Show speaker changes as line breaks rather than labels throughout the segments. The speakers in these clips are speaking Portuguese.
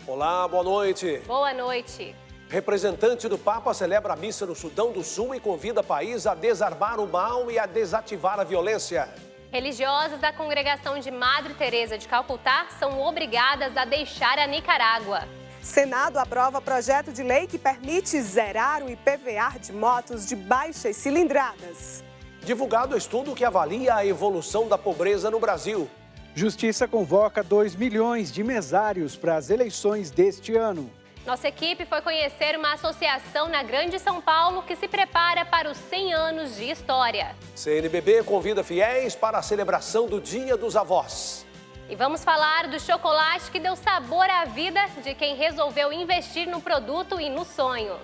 Olá, boa noite.
Boa noite.
Representante do Papa celebra a missa no Sudão do Sul e convida o país a desarmar o mal e a desativar a violência.
Religiosas da congregação de Madre Teresa de Calcutá são obrigadas a deixar a Nicarágua.
Senado aprova projeto de lei que permite zerar o IPVA de motos de baixas cilindradas.
Divulgado estudo que avalia a evolução da pobreza no Brasil.
Justiça convoca 2 milhões de mesários para as eleições deste ano.
Nossa equipe foi conhecer uma associação na Grande São Paulo que se prepara para os 100 anos de história.
CNBB convida fiéis para a celebração do Dia dos Avós.
E vamos falar do chocolate que deu sabor à vida de quem resolveu investir no produto e no sonho.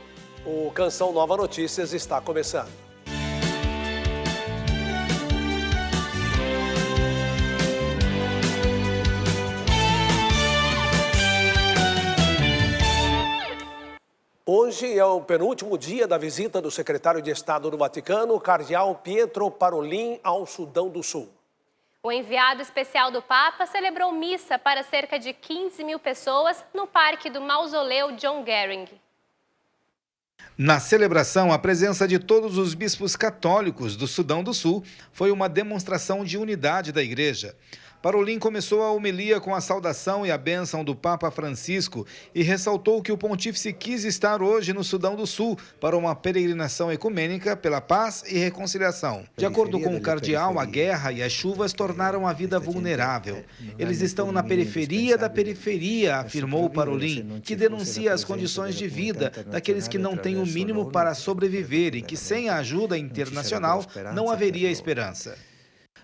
O Canção Nova Notícias está começando. Hoje é o penúltimo dia da visita do secretário de Estado do Vaticano, o cardeal Pietro Parolin, ao Sudão do Sul.
O enviado especial do Papa celebrou missa para cerca de 15 mil pessoas no Parque do Mausoléu John Gering.
Na celebração, a presença de todos os bispos católicos do Sudão do Sul foi uma demonstração de unidade da Igreja. Parolin começou a homilia com a saudação e a bênção do Papa Francisco e ressaltou que o pontífice quis estar hoje no Sudão do Sul para uma peregrinação ecumênica pela paz e reconciliação. De acordo com o cardeal, a guerra e as chuvas tornaram a vida vulnerável. Eles estão na periferia da periferia, afirmou Parolin, que denuncia as condições de vida daqueles que não têm o mínimo para sobreviver e que sem a ajuda internacional não haveria esperança.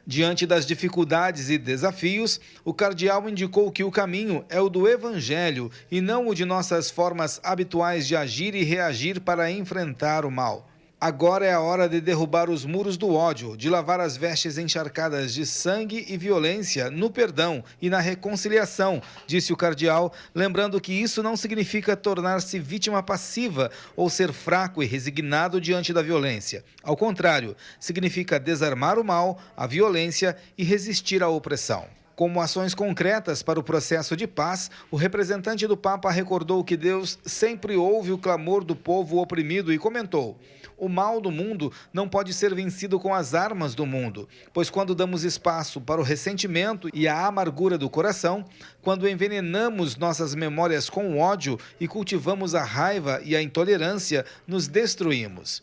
Diante das dificuldades e desafios, o cardeal indicou que o caminho é o do Evangelho e não o de nossas formas habituais de agir e reagir para enfrentar o mal. Agora é a hora de derrubar os muros do ódio, de lavar as vestes encharcadas de sangue e violência no perdão e na reconciliação, disse o cardeal, lembrando que isso não significa tornar-se vítima passiva ou ser fraco e resignado diante da violência. Ao contrário, significa desarmar o mal, a violência e resistir à opressão. Como ações concretas para o processo de paz, o representante do Papa recordou que Deus sempre ouve o clamor do povo oprimido e comentou: o mal do mundo não pode ser vencido com as armas do mundo, pois quando damos espaço para o ressentimento e a amargura do coração, quando envenenamos nossas memórias com o ódio e cultivamos a raiva e a intolerância, nos destruímos.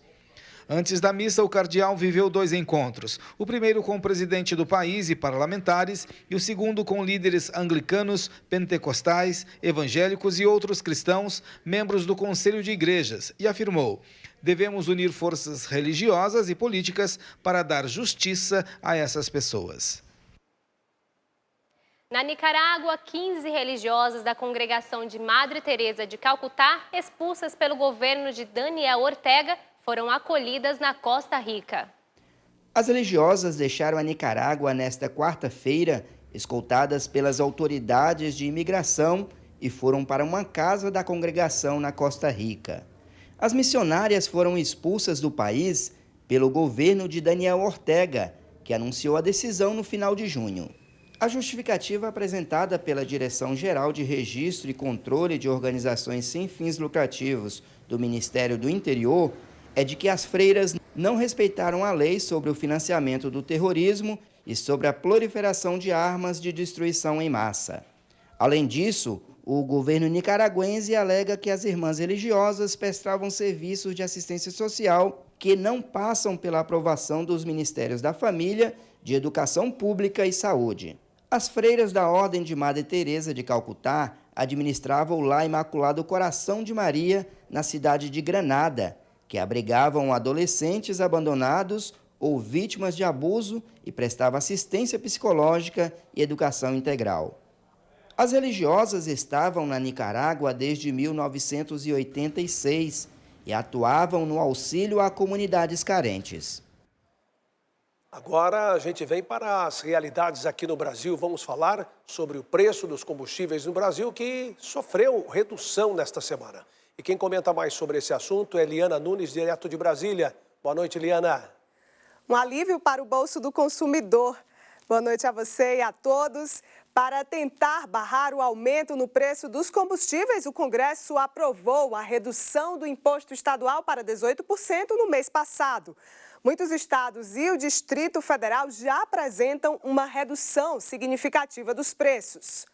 Antes da missa, o cardeal viveu 2 encontros, o primeiro com o presidente do país e parlamentares e o segundo com líderes anglicanos, pentecostais, evangélicos e outros cristãos, membros do Conselho de Igrejas, e afirmou: devemos unir forças religiosas e políticas para dar justiça a essas pessoas.
Na Nicarágua, 15 religiosas da congregação de Madre Teresa de Calcutá, expulsas pelo governo de Daniel Ortega, foram acolhidas na Costa Rica.
As religiosas deixaram a Nicarágua nesta quarta-feira, escoltadas pelas autoridades de imigração, e foram para uma casa da congregação na Costa Rica. As missionárias foram expulsas do país pelo governo de Daniel Ortega, que anunciou a decisão no final de junho. A justificativa apresentada pela Direção-Geral de Registro e Controle de Organizações Sem Fins Lucrativos do Ministério do Interior é de que as freiras não respeitaram a lei sobre o financiamento do terrorismo e sobre a proliferação de armas de destruição em massa. Além disso, o governo nicaragüense alega que as irmãs religiosas prestavam serviços de assistência social que não passam pela aprovação dos Ministérios da Família, de Educação Pública e Saúde. As freiras da Ordem de Madre Teresa de Calcutá administravam o Lar Imaculado Coração de Maria, na cidade de Granada, que abrigavam adolescentes abandonados ou vítimas de abuso e prestava assistência psicológica e educação integral. As religiosas estavam na Nicarágua desde 1986 e atuavam no auxílio a comunidades carentes.
Agora a gente vem para as realidades aqui no Brasil. Vamos falar sobre o preço dos combustíveis no Brasil, que sofreu redução nesta semana. E quem comenta mais sobre esse assunto é Liana Nunes, direto de Brasília. Boa noite, Liana.
Um alívio para o bolso do consumidor. Boa noite a você e a todos. Para tentar barrar o aumento no preço dos combustíveis, o Congresso aprovou a redução do imposto estadual para 18% no mês passado. Muitos estados e o Distrito Federal já apresentam uma redução significativa dos preços.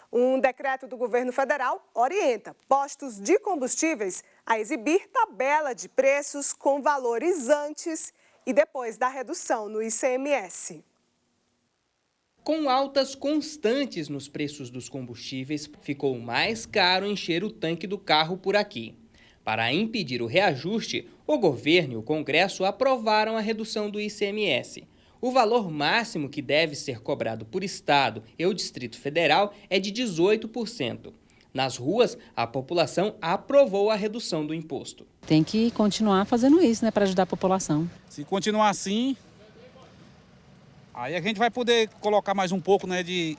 Um decreto do governo federal orienta postos de combustíveis a exibir tabela de preços com valores antes e depois da redução no ICMS.
Com altas constantes nos preços dos combustíveis, ficou mais caro encher o tanque do carro por aqui. Para impedir o reajuste, o governo e o Congresso aprovaram a redução do ICMS. O valor máximo que deve ser cobrado por Estado e o Distrito Federal é de 18%. Nas ruas, a população aprovou a redução do imposto.
Tem que continuar fazendo isso, né, para ajudar a população.
Se continuar assim, aí a gente vai poder colocar mais um pouco, né, de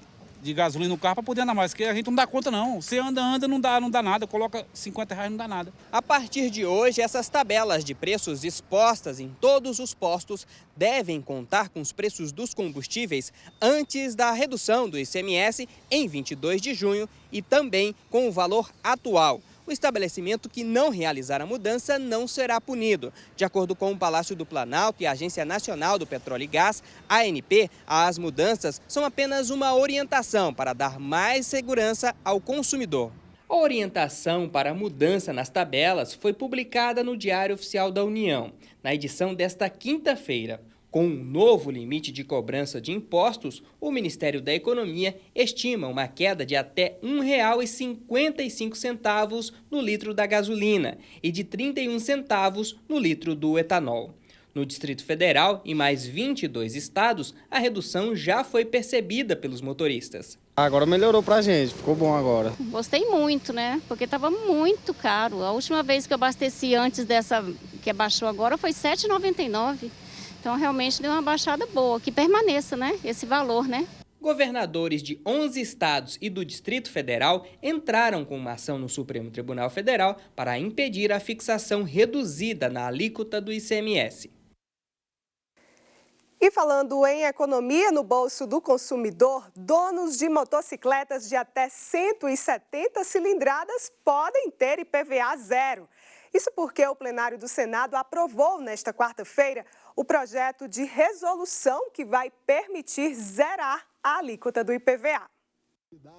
gasolina no carro para poder andar mais, porque a gente não dá conta não. Você anda, não dá nada, coloca R$50, não dá nada.
A partir de hoje, essas tabelas de preços expostas em todos os postos devem contar com os preços dos combustíveis antes da redução do ICMS em 22 de junho e também com o valor atual. O estabelecimento que não realizar a mudança não será punido. De acordo com o Palácio do Planalto e a Agência Nacional do Petróleo e Gás, ANP, as mudanças são apenas uma orientação para dar mais segurança ao consumidor. A orientação para a mudança nas tabelas foi publicada no Diário Oficial da União, na edição desta quinta-feira. Com um novo limite de cobrança de impostos, o Ministério da Economia estima uma queda de até R$ 1,55 no litro da gasolina e de 31 centavos no litro do etanol. No Distrito Federal e mais 22 estados, a redução já foi percebida pelos motoristas.
Agora melhorou pra gente, ficou bom agora.
Gostei muito, né? Porque estava muito caro. A última vez que eu abasteci antes dessa que abaixou agora foi R$ 7,99. Então, realmente deu uma baixada boa, que permaneça, né, esse valor, né?
Governadores de 11 estados e do Distrito Federal entraram com uma ação no Supremo Tribunal Federal para impedir a fixação reduzida na alíquota do ICMS.
E falando em economia no bolso do consumidor, donos de motocicletas de até 170 cilindradas podem ter IPVA zero. Isso porque o plenário do Senado aprovou nesta quarta-feira o projeto de resolução que vai permitir zerar a alíquota do IPVA.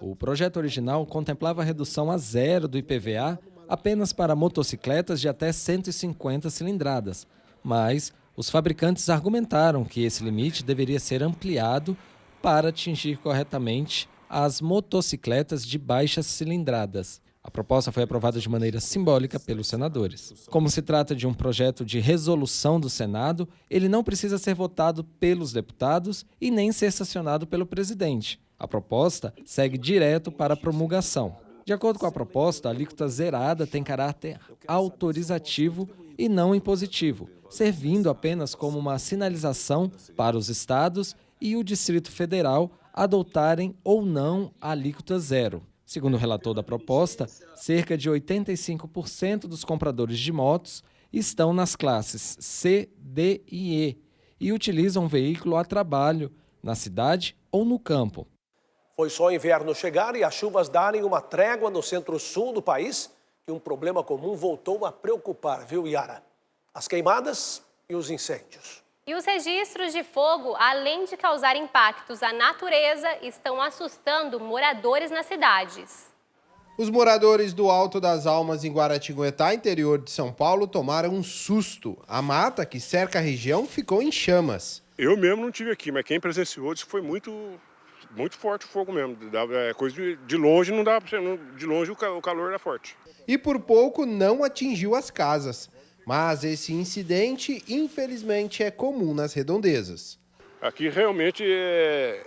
O projeto original contemplava a redução a zero do IPVA apenas para motocicletas de até 150 cilindradas, mas os fabricantes argumentaram que esse limite deveria ser ampliado para atingir corretamente as motocicletas de baixas cilindradas. A proposta foi aprovada de maneira simbólica pelos senadores. Como se trata de um projeto de resolução do Senado, ele não precisa ser votado pelos deputados e nem ser sancionado pelo presidente. A proposta segue direto para a promulgação. De acordo com a proposta, a alíquota zerada tem caráter autorizativo e não impositivo, servindo apenas como uma sinalização para os estados e o Distrito Federal adotarem ou não a alíquota zero. Segundo o relator da proposta, cerca de 85% dos compradores de motos estão nas classes C, D e E utilizam o veículo a trabalho, na cidade ou no campo.
Foi só o inverno chegar e as chuvas darem uma trégua no centro-sul do país que um problema comum voltou a preocupar, viu, Yara? As queimadas e os incêndios.
E os registros de fogo, além de causar impactos à natureza, estão assustando moradores nas cidades.
Os moradores do Alto das Almas, em Guaratinguetá, interior de São Paulo, tomaram um susto. A mata que cerca a região ficou em chamas.
Eu mesmo não tive aqui, mas quem presenciou disse que foi muito forte o fogo mesmo. Coisa de longe não dá, de longe o calor era forte.
E por pouco não atingiu as casas. Mas esse incidente, infelizmente, é comum nas redondezas.
Aqui realmente é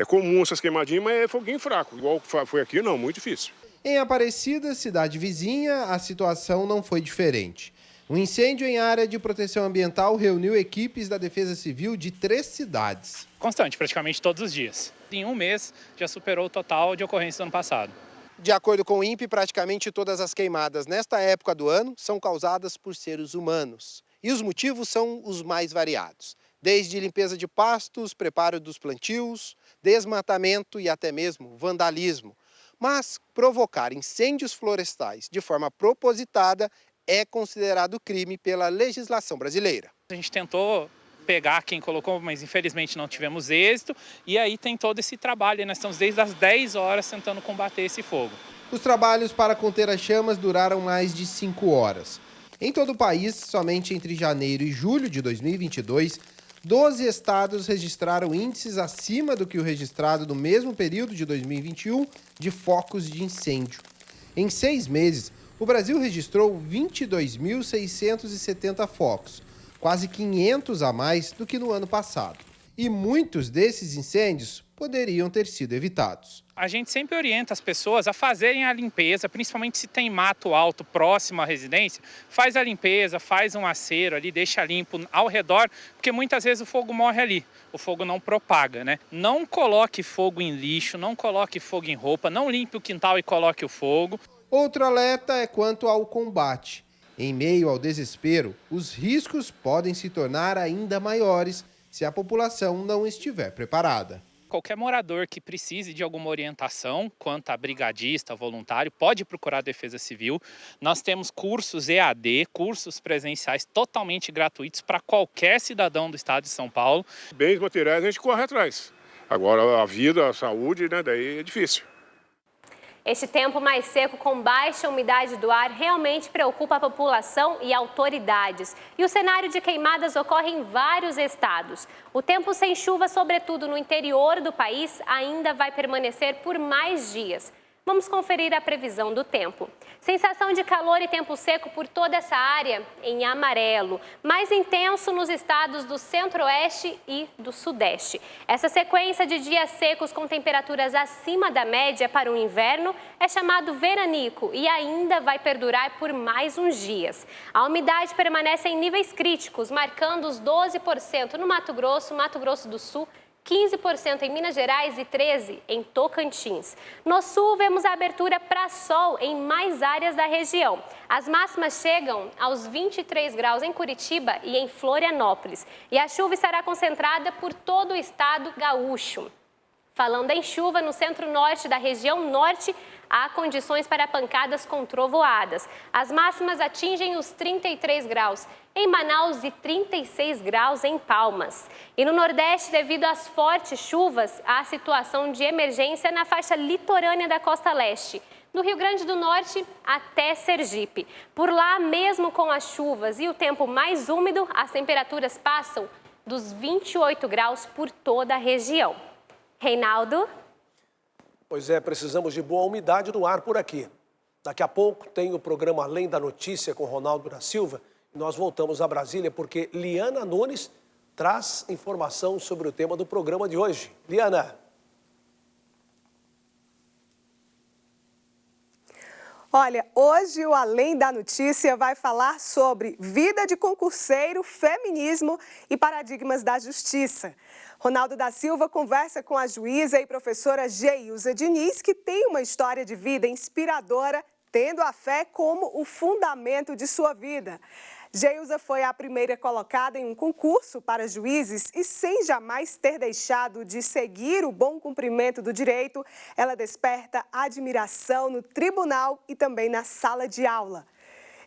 comum essas queimadinhas, mas é foguinho fraco. Igual foi aqui, não, muito difícil.
Em Aparecida, cidade vizinha, a situação não foi diferente. Um incêndio em área de proteção ambiental reuniu equipes da Defesa Civil de 3 cidades.
Constante, praticamente todos os dias. Em um mês, já superou o total de ocorrências do ano passado.
De acordo com o INPE, praticamente todas as queimadas nesta época do ano são causadas por seres humanos. E os motivos são os mais variados. desde limpeza de pastos, preparo dos plantios, desmatamento e até mesmo vandalismo. Mas provocar incêndios florestais de forma propositada é considerado crime pela legislação brasileira.
A gente tentou pegar quem colocou, mas infelizmente não tivemos êxito. E aí tem todo esse trabalho, nós estamos desde as 10 horas tentando combater esse fogo.
Os trabalhos para conter as chamas duraram mais de 5 horas. Em todo o país, somente entre janeiro e julho de 2022, 12 estados registraram índices acima do que o registrado no mesmo período de 2021 de focos de incêndio. Em 6 meses, o Brasil registrou 22.670 focos, quase 500 a mais do que no ano passado. E muitos desses incêndios poderiam ter sido evitados.
A gente sempre orienta as pessoas a fazerem a limpeza, principalmente se tem mato alto próximo à residência, faz a limpeza, faz um acero ali, deixa limpo ao redor, porque muitas vezes o fogo morre ali, o fogo não propaga, né? Não coloque fogo em lixo, não coloque fogo em roupa, não limpe o quintal e coloque o fogo.
Outro alerta é quanto ao combate. Em meio ao desespero, os riscos podem se tornar ainda maiores se a população não estiver preparada.
Qualquer morador que precise de alguma orientação quanto a brigadista, voluntário, pode procurar a Defesa Civil. Nós temos cursos EAD, cursos presenciais totalmente gratuitos para qualquer cidadão do estado de São Paulo.
Bens materiais a gente corre atrás. Agora a vida, a saúde, né, daí é difícil.
Este tempo mais seco com baixa umidade do ar realmente preocupa a população e autoridades. E o cenário de queimadas ocorre em vários estados. O tempo sem chuva, sobretudo no interior do país, ainda vai permanecer por mais dias. Vamos conferir a previsão do tempo. Sensação de calor e tempo seco por toda essa área em amarelo, mais intenso nos estados do centro-oeste e do sudeste. Essa sequência de dias secos com temperaturas acima da média para o inverno é chamado veranico e ainda vai perdurar por mais uns dias. A umidade permanece em níveis críticos, marcando os 12% no Mato Grosso do Sul, 15% em Minas Gerais e 13% em Tocantins. No sul, vemos a abertura para sol em mais áreas da região. As máximas chegam aos 23 graus em Curitiba e em Florianópolis. E a chuva estará concentrada por todo o estado gaúcho. Falando em chuva, no centro-norte da região norte, há condições para pancadas com trovoadas. As máximas atingem os 33 graus em Manaus e 36 graus em Palmas. E no Nordeste, devido às fortes chuvas, há situação de emergência na faixa litorânea da costa leste, do Rio Grande do Norte até Sergipe. Por lá, mesmo com as chuvas e o tempo mais úmido, as temperaturas passam dos 28 graus por toda a região. Reinaldo?
Pois é, precisamos de boa umidade no ar por aqui. Daqui a pouco tem o programa Além da Notícia com Ronaldo da Silva. E nós voltamos a Brasília porque Liana Nunes traz informação sobre o tema do programa de hoje. Liana.
Olha, hoje o Além da Notícia vai falar sobre vida de concurseiro, feminismo e paradigmas da justiça. Ronaldo da Silva conversa com a juíza e professora Geilza Diniz, que tem uma história de vida inspiradora, tendo a fé como o fundamento de sua vida. Geilza foi a primeira colocada em um concurso para juízes e, sem jamais ter deixado de seguir o bom cumprimento do direito, ela desperta admiração no tribunal e também na sala de aula.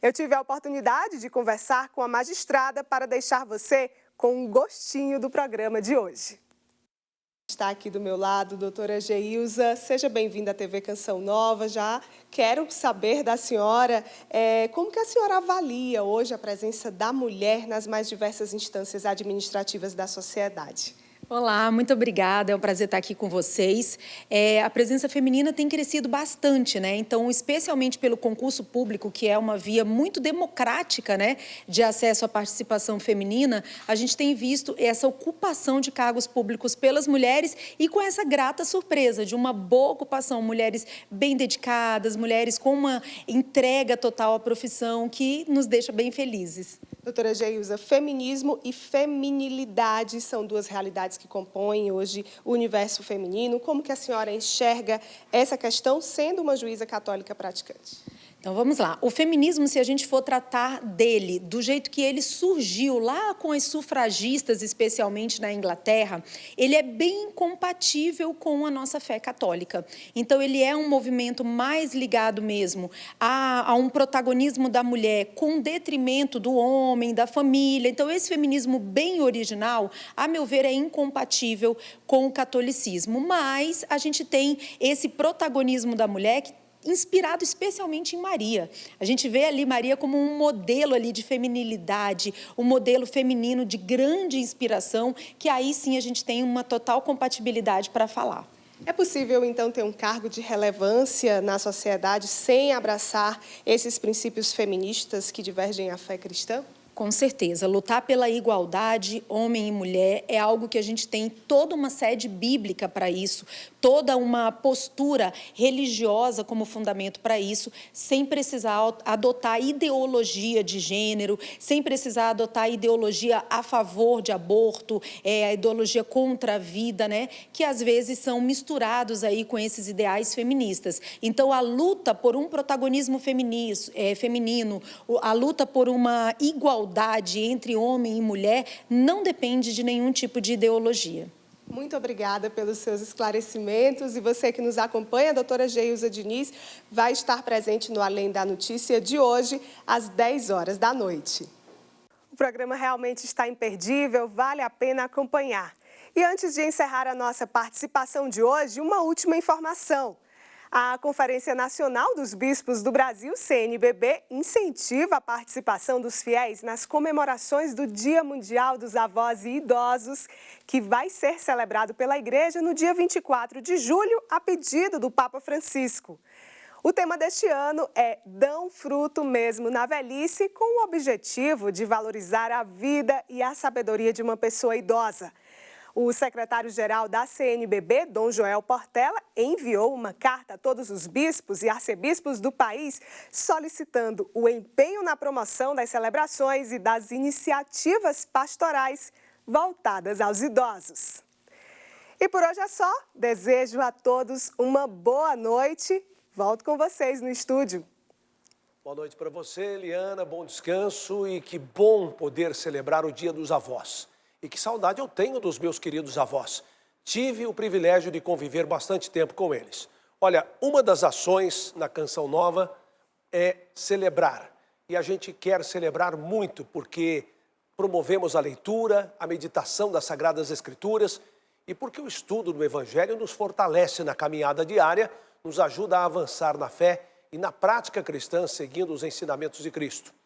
Eu tive a oportunidade de conversar com a magistrada para deixar você com um gostinho do programa de hoje. Está aqui do meu lado, doutora Geilza. Seja bem-vinda à TV Canção Nova. Já quero saber da senhora como que a senhora avalia hoje a presença da mulher nas mais diversas instâncias administrativas da sociedade.
Olá, muito obrigada, é um prazer estar aqui com vocês. A presença feminina tem crescido bastante, né? Então, especialmente pelo concurso público, que é uma via muito democrática, né, de acesso à participação feminina, a gente tem visto essa ocupação de cargos públicos pelas mulheres e com essa grata surpresa de uma boa ocupação, mulheres bem dedicadas, mulheres com uma entrega total à profissão que nos deixa bem felizes.
Doutora Geilza, feminismo e feminilidade são duas realidades que compõem hoje o universo feminino. Como que a senhora enxerga essa questão sendo uma juíza católica praticante?
Então vamos lá. O feminismo, se a gente for tratar dele do jeito que ele surgiu lá com as sufragistas, especialmente na Inglaterra, ele é bem compatível com a nossa fé católica. Então ele é um movimento mais ligado mesmo a um protagonismo da mulher com detrimento do homem, da família. Então esse feminismo bem original, a meu ver, é incompatível com o catolicismo. Mas a gente tem esse protagonismo da mulher que inspirado especialmente em Maria. A gente vê ali Maria como um modelo ali de feminilidade, um modelo feminino de grande inspiração, que aí sim a gente tem uma total compatibilidade para falar.
É possível, então, ter um cargo de relevância na sociedade sem abraçar esses princípios feministas que divergem à fé cristã?
Com certeza. Lutar pela igualdade, homem e mulher, é algo que a gente tem toda uma sede bíblica para isso, toda uma postura religiosa como fundamento para isso, sem precisar adotar ideologia de gênero, sem precisar adotar ideologia a favor de aborto, a ideologia contra a vida, né? Que às vezes são misturados aí com esses ideais feministas. Então, a luta por um protagonismo feminino, a luta por uma igualdade entre homem e mulher não depende de nenhum tipo de ideologia.
Muito obrigada pelos seus esclarecimentos. E você que nos acompanha, a doutora Geilza Diniz, vai estar presente no Além da Notícia de hoje, às 10 horas da noite. O programa realmente está imperdível, vale a pena acompanhar. E antes de encerrar a nossa participação de hoje, uma última informação. A Conferência Nacional dos Bispos do Brasil, CNBB, incentiva a participação dos fiéis nas comemorações do Dia Mundial dos Avós e Idosos, que vai ser celebrado pela Igreja no dia 24 de julho, a pedido do Papa Francisco. O tema deste ano é Dão Fruto Mesmo na Velhice, com o objetivo de valorizar a vida e a sabedoria de uma pessoa idosa. O secretário-geral da CNBB, Dom Joel Portela, enviou uma carta a todos os bispos e arcebispos do país solicitando o empenho na promoção das celebrações e das iniciativas pastorais voltadas aos idosos. E por hoje é só. Desejo a todos uma boa noite. Volto com vocês no estúdio.
Boa noite para você, Eliana. Bom descanso e que bom poder celebrar o Dia dos Avós. E que saudade eu tenho dos meus queridos avós. Tive o privilégio de conviver bastante tempo com eles. Olha, uma das ações na Canção Nova é celebrar. E a gente quer celebrar muito porque promovemos a leitura, a meditação das Sagradas Escrituras e porque o estudo do Evangelho nos fortalece na caminhada diária, nos ajuda a avançar na fé e na prática cristã seguindo os ensinamentos de Cristo.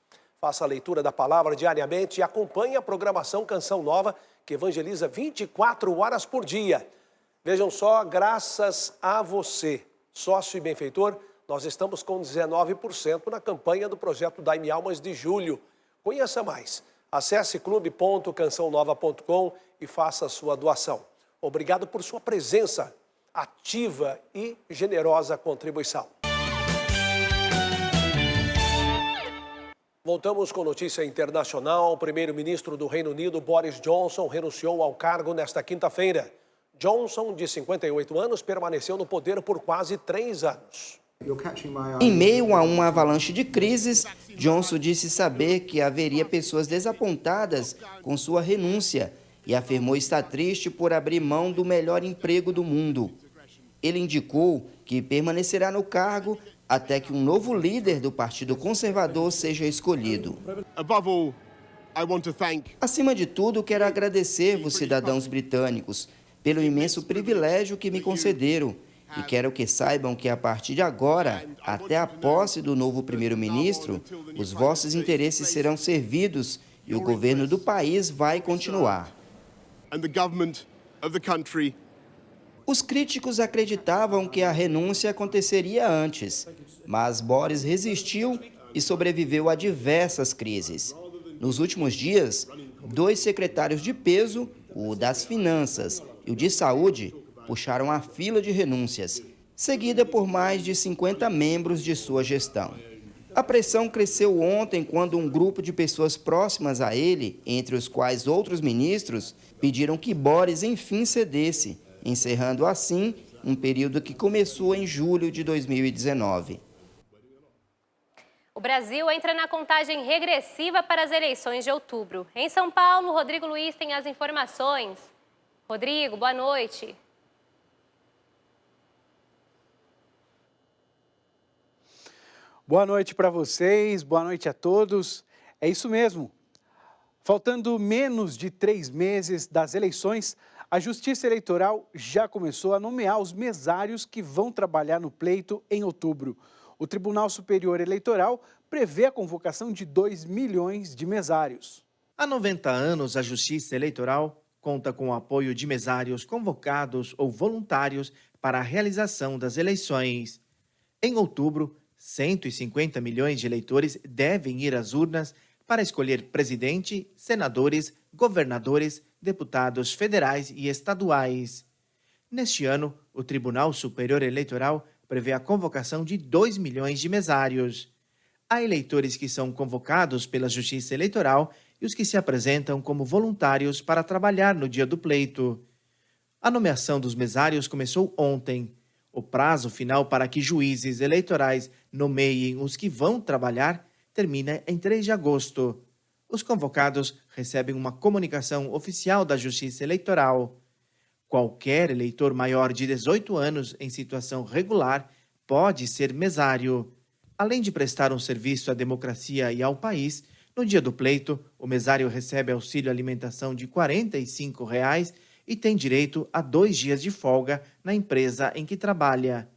Faça a leitura da palavra diariamente e acompanhe a programação Canção Nova, que evangeliza 24 horas por dia. Vejam só, graças a você, sócio e benfeitor, nós estamos com 19% na campanha do projeto Dai-me Almas de julho. Conheça mais. Acesse clube.cançãonova.com e faça a sua doação. Obrigado por sua presença, ativa e generosa contribuição. Voltamos com notícia internacional. O primeiro-ministro do Reino Unido, Boris Johnson, renunciou ao cargo nesta quinta-feira. Johnson, de 58 anos, permaneceu no poder por quase 3 anos.
Em meio a uma avalanche de crises, Johnson disse saber que haveria pessoas desapontadas com sua renúncia e afirmou estar triste por abrir mão do melhor emprego do mundo. Ele indicou que permanecerá no cargo até que um novo líder do Partido Conservador seja escolhido. Acima de tudo, quero agradecer-vos, cidadãos britânicos, pelo imenso privilégio que me concederam. E quero que saibam que, a partir de agora, até a posse do novo primeiro-ministro, os vossos interesses serão servidos e o governo do país vai continuar. Os críticos acreditavam que a renúncia aconteceria antes, mas Boris resistiu e sobreviveu a diversas crises. Nos últimos dias, 2 secretários de peso, o das Finanças e o de Saúde, puxaram a fila de renúncias, seguida por mais de 50 membros de sua gestão. A pressão cresceu ontem quando um grupo de pessoas próximas a ele, entre os quais outros ministros, pediram que Boris enfim cedesse, encerrando assim um período que começou em julho de 2019.
Brasil entra na contagem regressiva para as eleições de outubro. Em São Paulo, Rodrigo Luiz tem as informações. Rodrigo, boa noite.
Boa noite para vocês, boa noite a todos. É isso mesmo. Faltando menos de 3 meses das eleições, a Justiça Eleitoral já começou a nomear os mesários que vão trabalhar no pleito em outubro. O Tribunal Superior Eleitoral prevê a convocação de 2 milhões de mesários.
Há 90 anos, a Justiça Eleitoral conta com o apoio de mesários convocados ou voluntários para a realização das eleições. Em outubro, 150 milhões de eleitores devem ir às urnas para escolher presidente, senadores, governadores, deputados federais e estaduais. Neste ano, o Tribunal Superior Eleitoral prevê a convocação de 2 milhões de mesários. Há eleitores que são convocados pela Justiça Eleitoral e os que se apresentam como voluntários para trabalhar no dia do pleito. A nomeação dos mesários começou ontem. O prazo final para que juízes eleitorais nomeiem os que vão trabalhar termina em 3 de agosto. Os convocados recebem uma comunicação oficial da Justiça Eleitoral. Qualquer eleitor maior de 18 anos em situação regular pode ser mesário. Além de prestar um serviço à democracia e ao país, no dia do pleito, o mesário recebe auxílio alimentação de R$ 45 e tem direito a 2 dias de folga na empresa em que trabalha.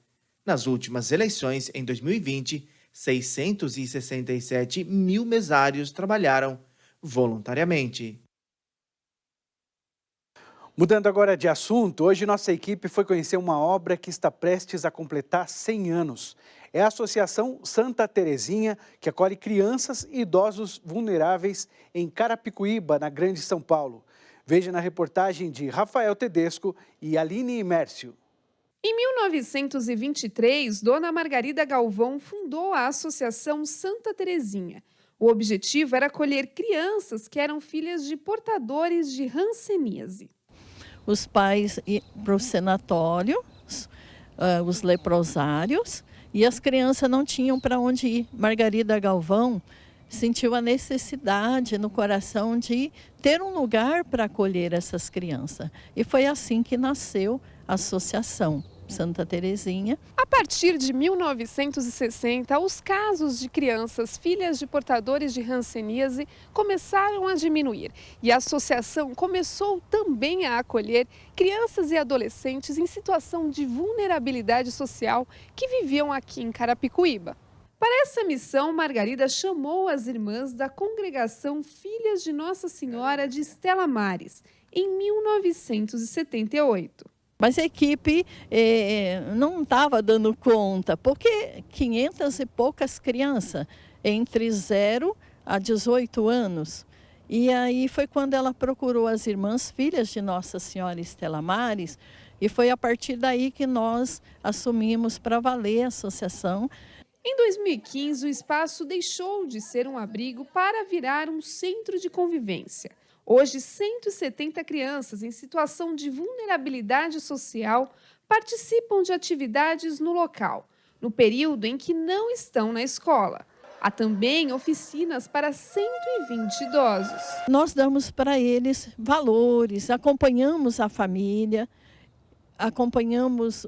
Nas últimas eleições, em 2020, 667 mil mesários trabalharam voluntariamente.
Mudando agora de assunto, hoje nossa equipe foi conhecer uma obra que está prestes a completar 100 anos. É a Associação Santa Terezinha, que acolhe crianças e idosos vulneráveis em Carapicuíba, na Grande São Paulo. Veja na reportagem de Rafael Tedesco e Aline Imércio.
Em 1923, Dona Margarida Galvão fundou a Associação Santa Terezinha. O objetivo era acolher crianças que eram filhas de portadores de hanseníase.
Os pais iam para o sanatório, os leprosários, e as crianças não tinham para onde ir. Margarida Galvão sentiu a necessidade no coração de ter um lugar para acolher essas crianças. E foi assim que nasceu a Associação Santa Terezinha.
A partir de 1960, os casos de crianças filhas de portadores de hanseníase começaram a diminuir e a associação começou também a acolher crianças e adolescentes em situação de vulnerabilidade social que viviam aqui em Carapicuíba. Para essa missão, Margarida chamou as irmãs da congregação Filhas de Nossa Senhora de Estela Maris, em 1978.
Mas a equipe não estava dando conta, porque 500 e poucas crianças, entre 0 a 18 anos. E aí foi quando ela procurou as irmãs Filhas de Nossa Senhora Estela Maris, e foi a partir daí que nós assumimos para valer a associação.
Em 2015, o espaço deixou de ser um abrigo para virar um centro de convivência. Hoje, 170 crianças em situação de vulnerabilidade social participam de atividades no local, no período em que não estão na escola. Há também oficinas para 120 idosos.
Nós damos para eles valores, acompanhamos a família, acompanhamos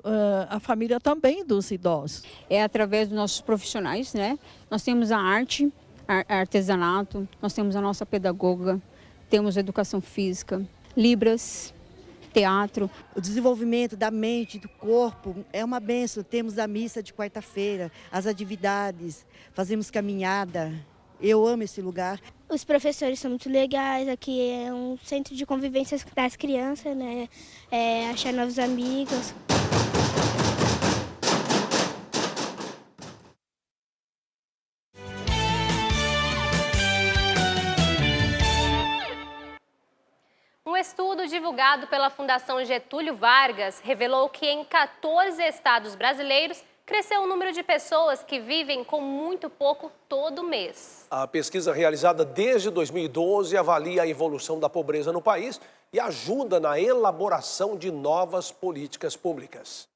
a família também dos idosos.
É através dos nossos profissionais, né? Nós temos a arte, artesanato, nós temos a nossa pedagoga, temos educação física, Libras, teatro.
O desenvolvimento da mente, do corpo é uma bênção. Temos a missa de quarta-feira, as atividades, fazemos caminhada. Eu amo esse lugar.
Os professores são muito legais, aqui é um centro de convivência das crianças, né? Achar novos amigos.
Um estudo divulgado pela Fundação Getúlio Vargas revelou que em 14 estados brasileiros cresceu o número de pessoas que vivem com muito pouco todo mês.
A pesquisa realizada desde 2012 avalia a evolução da pobreza no país e ajuda na elaboração de novas políticas públicas.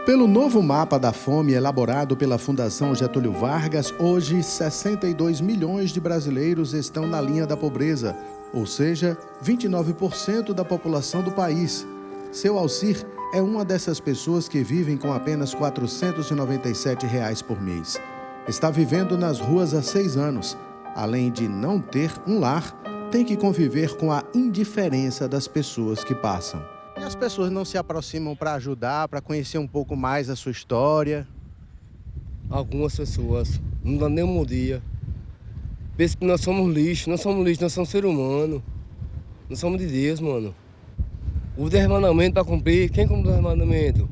Pelo novo mapa da fome elaborado pela Fundação Getúlio Vargas, hoje 62 milhões de brasileiros estão na linha da pobreza, ou seja, 29% da população do país. Seu Alcir é uma dessas pessoas que vivem com apenas R$ 497 por mês. Está vivendo nas ruas há 6 anos. Além de não ter um lar, tem que conviver com a indiferença das pessoas que passam.
E as pessoas não se aproximam para ajudar, para conhecer um pouco mais a sua história?
Algumas pessoas, não dá nem um bom dia. Pensa que nós somos lixo, nós somos ser humano. Nós somos de Deus, mano. O desmanamento para cumprir, quem cumpre o desmanamento?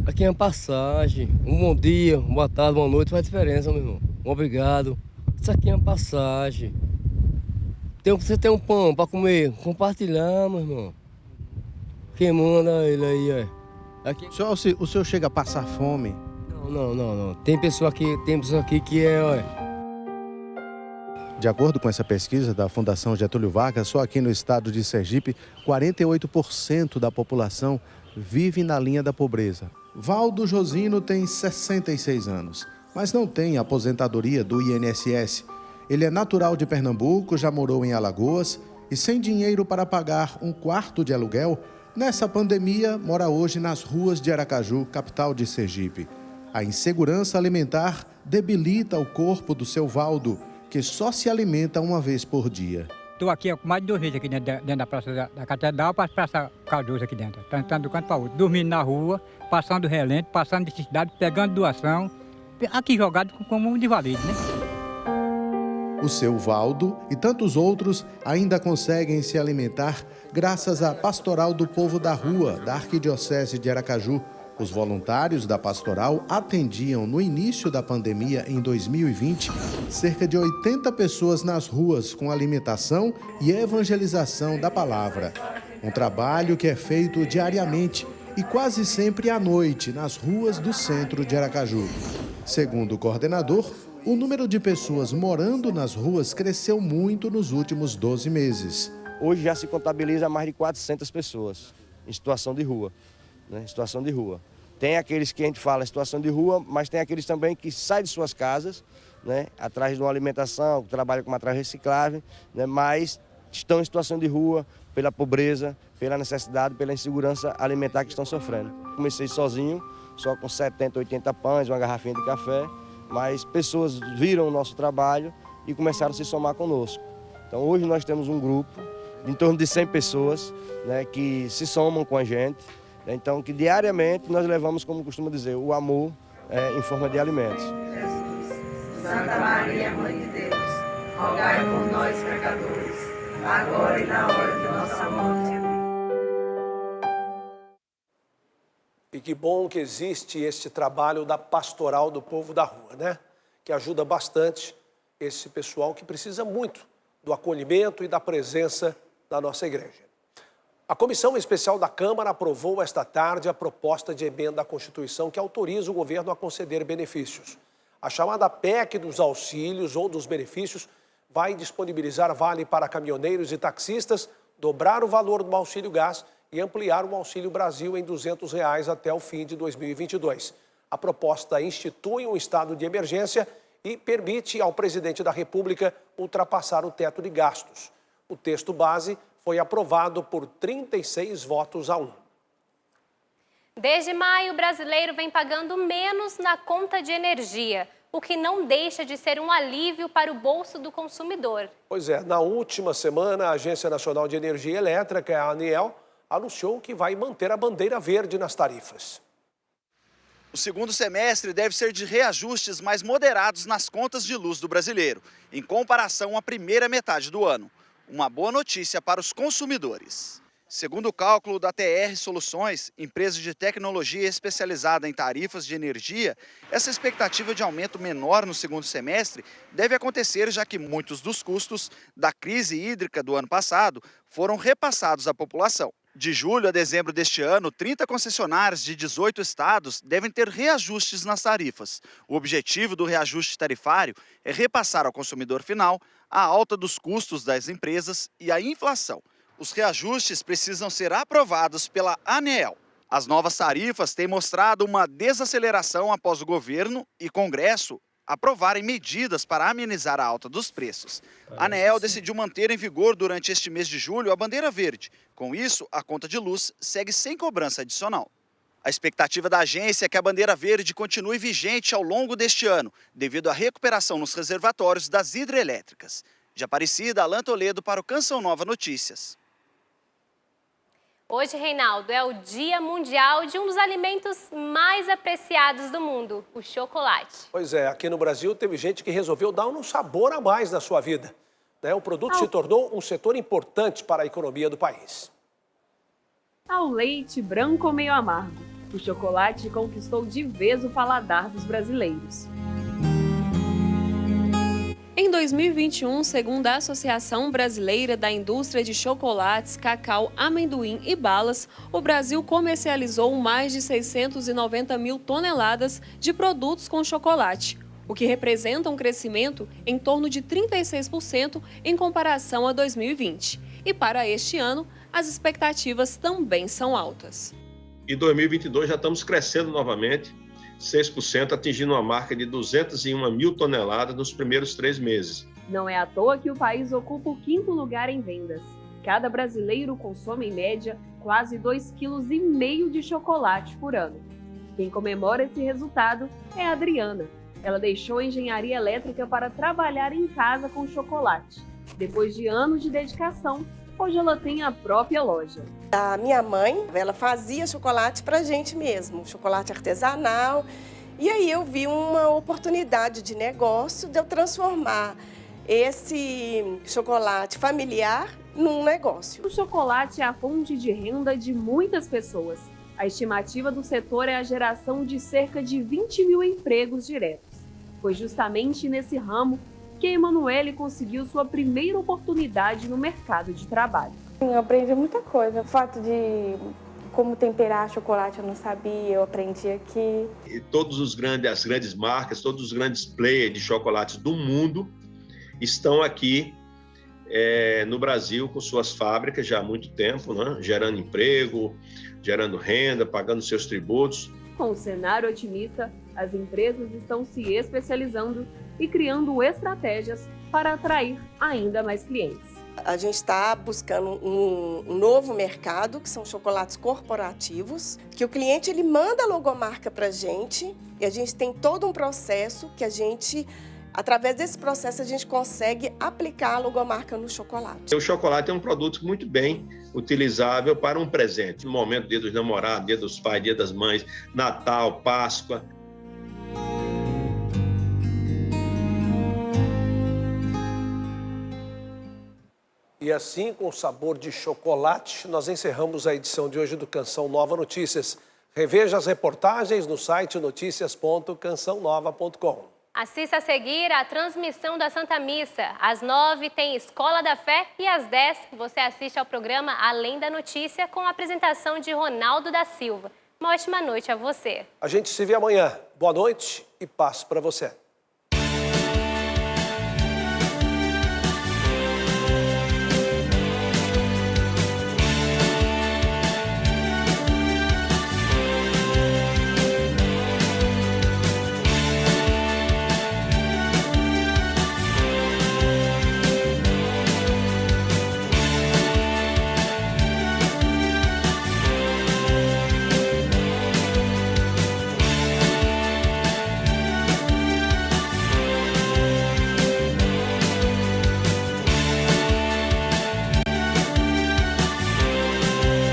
Aqui é uma passagem. Um bom dia, uma boa tarde, boa noite, faz diferença, meu irmão. Obrigado. Isso aqui é uma passagem. Você tem um pão para comer, compartilhar, meu irmão. Quem manda ele aí, é. Aqui...
O senhor chega a passar fome?
Não. Tem pessoa aqui que é, olha.
De acordo com essa pesquisa da Fundação Getúlio Vargas, só aqui no estado de Sergipe, 48% da população vive na linha da pobreza. Valdo Josino tem 66 anos, mas não tem aposentadoria do INSS. Ele é natural de Pernambuco, já morou em Alagoas e sem dinheiro para pagar um quarto de aluguel, nessa pandemia mora hoje nas ruas de Aracaju, capital de Sergipe. A insegurança alimentar debilita o corpo do seu Valdo, que só se alimenta uma vez por dia.
Estou aqui há mais de 2 meses aqui dentro da Praça da Catedral para a Praça Cardoso aqui dentro. Estou entrando do canto para outro, dormindo na rua, passando relento, passando necessidade, pegando doação, aqui jogado como um desvalido, né?
O seu Valdo e tantos outros ainda conseguem se alimentar graças à Pastoral do Povo da Rua, da Arquidiocese de Aracaju. Os voluntários da pastoral atendiam no início da pandemia, em 2020, cerca de 80 pessoas nas ruas com alimentação e evangelização da palavra. Um trabalho que é feito diariamente e quase sempre à noite nas ruas do centro de Aracaju. Segundo o coordenador, o número de pessoas morando nas ruas cresceu muito nos últimos 12 meses.
Hoje já se contabiliza mais de 400 pessoas em situação de rua. Situação de rua. Tem aqueles que a gente fala situação de rua, mas tem aqueles também que saem de suas casas, atrás de uma alimentação, que trabalham com material reciclável, mas estão em situação de rua pela pobreza, pela necessidade, pela insegurança alimentar que estão sofrendo. Comecei sozinho, só com 70, 80 pães, uma garrafinha de café, mas pessoas viram o nosso trabalho e começaram a se somar conosco. Então hoje nós temos um grupo de em torno de 100 pessoas que se somam com a gente. Então, que diariamente nós levamos, como costuma dizer, o amor em forma de alimentos.
Jesus, Santa Maria, Mãe de Deus, rogai por nós, pecadores, agora e na hora de nossa morte.
E que bom que existe este trabalho da Pastoral do Povo da Rua, que ajuda bastante esse pessoal que precisa muito do acolhimento e da presença da nossa igreja. A Comissão Especial da Câmara aprovou esta tarde a proposta de emenda à Constituição que autoriza o governo a conceder benefícios. A chamada PEC dos auxílios ou dos benefícios vai disponibilizar vale para caminhoneiros e taxistas, dobrar o valor do auxílio gás e ampliar o Auxílio Brasil em R$ 200 até o fim de 2022. A proposta institui um estado de emergência e permite ao presidente da República ultrapassar o teto de gastos. O texto base foi aprovado por 36 votos a 1.
Desde maio, o brasileiro vem pagando menos na conta de energia, o que não deixa de ser um alívio para o bolso do consumidor.
Pois é, na última semana, a Agência Nacional de Energia Elétrica, a ANEEL, anunciou que vai manter a bandeira verde nas tarifas.
O segundo semestre deve ser de reajustes mais moderados nas contas de luz do brasileiro, em comparação à primeira metade do ano. Uma boa notícia para os consumidores. Segundo o cálculo da TR Soluções, empresa de tecnologia especializada em tarifas de energia, essa expectativa de aumento menor no segundo semestre deve acontecer, já que muitos dos custos da crise hídrica do ano passado foram repassados à população. De julho a dezembro deste ano, 30 concessionárias de 18 estados devem ter reajustes nas tarifas. O objetivo do reajuste tarifário é repassar ao consumidor final a alta dos custos das empresas e a inflação. Os reajustes precisam ser aprovados pela ANEEL. As novas tarifas têm mostrado uma desaceleração após o governo e Congresso aprovarem medidas para amenizar a alta dos preços. A ANEEL decidiu manter em vigor durante este mês de julho a bandeira verde. Com isso, a conta de luz segue sem cobrança adicional. A expectativa da agência é que a bandeira verde continue vigente ao longo deste ano, devido à recuperação nos reservatórios das hidrelétricas. De Aparecida, Alan Toledo para o Canção Nova Notícias.
Hoje, Reinaldo, é o Dia Mundial de um dos alimentos mais apreciados do mundo, o chocolate.
Pois é, aqui no Brasil teve gente que resolveu dar um sabor a mais na sua vida. O produto se tornou um setor importante para a economia do país.
Ao leite branco ou meio amargo, o chocolate conquistou de vez o paladar dos brasileiros. Em 2021, segundo a Associação Brasileira da Indústria de Chocolates, Cacau, Amendoim e Balas, o Brasil comercializou mais de 690 mil toneladas de produtos com chocolate, o que representa um crescimento em torno de 36% em comparação a 2020. E para este ano, as expectativas também são altas.
Em 2022 já estamos crescendo novamente, 6%, atingindo uma marca de 201 mil toneladas nos primeiros 3 meses.
Não é à toa que o país ocupa o 5º lugar em vendas. Cada brasileiro consome, em média, quase 2,5 kg de chocolate por ano. Quem comemora esse resultado é a Adriana. Ela deixou a engenharia elétrica para trabalhar em casa com chocolate. Depois de anos de dedicação, hoje ela tem a própria loja.
A minha mãe, ela fazia chocolate pra gente mesmo, chocolate artesanal. E aí eu vi uma oportunidade de negócio de eu transformar esse chocolate familiar num negócio.
O chocolate é a fonte de renda de muitas pessoas. A estimativa do setor é a geração de cerca de 20 mil empregos diretos. Foi justamente nesse ramo que a Emanuele conseguiu sua primeira oportunidade no mercado de trabalho.
Eu aprendi muita coisa. O fato de como temperar chocolate eu não sabia, eu aprendi aqui.
E as grandes marcas, todos os grandes players de chocolates do mundo estão aqui no Brasil com suas fábricas já há muito tempo, né? Gerando emprego, gerando renda, pagando seus tributos.
Com o cenário otimista, as empresas estão se especializando e criando estratégias para atrair ainda mais clientes.
A gente está buscando um novo mercado, que são chocolates corporativos, que o cliente ele manda a logomarca para a gente e a gente tem todo um processo que através desse processo, a gente consegue aplicar a logomarca no chocolate.
O chocolate é um produto muito bem utilizável para um presente. No momento, dia dos namorados, dia dos pais, dia das mães, Natal, Páscoa.
E assim, com sabor de chocolate, nós encerramos a edição de hoje do Canção Nova Notícias. Reveja as reportagens no site noticias.cançãonova.com.
Assista a seguir a transmissão da Santa Missa. Às 9 tem Escola da Fé e às 10 você assiste ao programa Além da Notícia com a apresentação de Ronaldo da Silva. Uma ótima noite a você.
A gente se vê amanhã. Boa noite e paz para você.